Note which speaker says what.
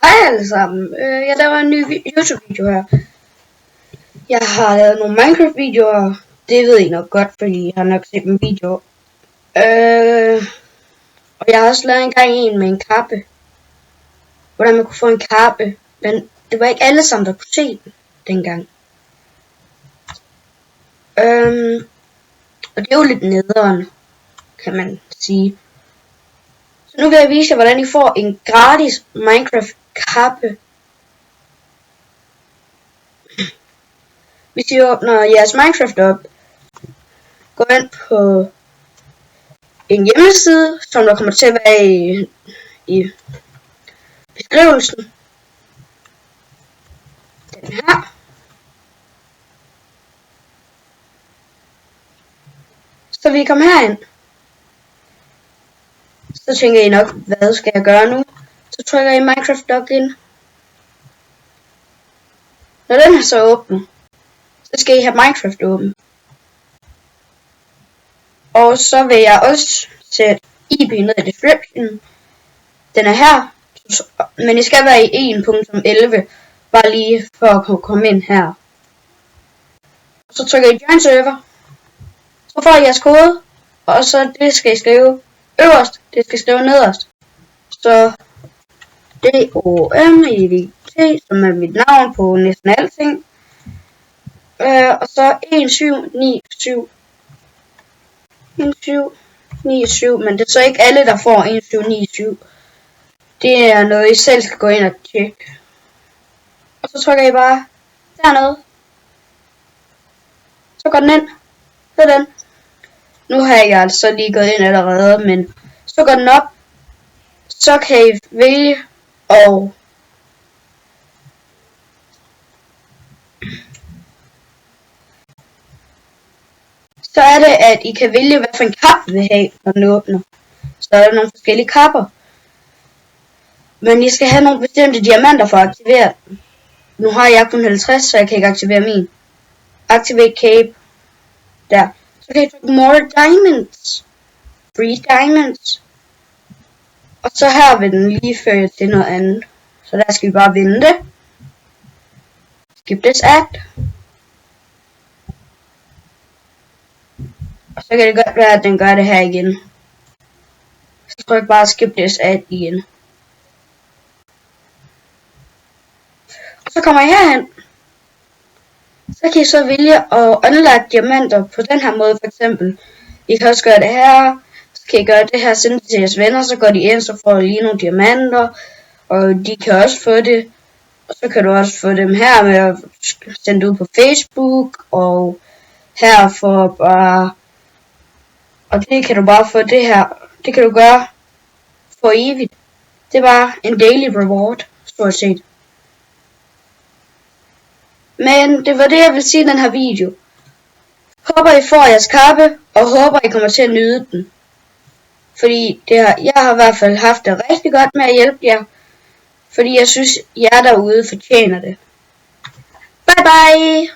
Speaker 1: Hej alle sammen, jeg laver en ny YouTube-video her. Jeg har lavet nogle Minecraft-videoer, det ved I nok godt, fordi I har nok set min video. Og jeg har også lavet en med en kappe. Hvordan man kunne få en kappe, men det var ikke alle sammen, der kunne se den dengang. Og det er jo lidt nederen, kan man sige. Så nu vil jeg vise jer, hvordan I får en gratis Minecraft-kappe. Hvis I åbner jeres Minecraft op, gå ind på en hjemmeside, som der kommer til at være i beskrivelsen. Den her. Så vi kommer herind. Så tænker I nok, hvad skal jeg gøre nu? Så trykker I Minecraft login. Når den er så åben, så skal I have Minecraft åben. Og så vil jeg også sætte IP ned i description. Den er her, men I skal være i 1.11, bare lige for at kunne komme ind her. Så trykker I join server. Så får I jeres kode, og så det skal I skrive øverst, det skal skrive nederst. Så DOMEVT, som er mit navn på næsten alting. Og så 1797, men det er så ikke alle, der får 1797. Det er noget, I selv skal gå ind og tjekke. Og så trykker I bare dernede. Så går den ind. Sådan. Nu har jeg altså lige gået ind allerede, men så går den op. Så kan I vælge og så er det, at I kan vælge, hvad for en kappe I vil have, når den åbner. Så er der nogle forskellige kapper. Men I skal have nogle bestemte diamanter for at aktivere den. Nu har jeg kun 50, så jeg kan ikke aktivere min. Activate cape. Der. Så kan I trykke more diamonds. Free diamonds. Og så her vil den lige føre til noget andet. Så der skal vi bare vente. Skip this act. Og så kan det godt være, at den gør det her igen. Så tryk bare skip this act igen. Og så kommer I herhen. Så kan I så vælge at unlock diamanter på den her måde, for eksempel. I kan også gøre det her. Så kan I gøre det her, sende det til jeres venner, så går de ind, så får I lige nogle diamanter. Og de kan også få det. Og så kan du også få dem her med at sende det ud på Facebook. Og her for bare... Og det kan du bare få det her. Det kan du gøre for evigt. Det er bare en daily reward, stort set. Men det var det, jeg vil sige i den her video. Håber I får jeres kappe, og håber I kommer til at nyde den. Fordi jeg har i hvert fald haft det rigtig godt med at hjælpe jer. Fordi jeg synes, jer derude fortjener det. Bye bye!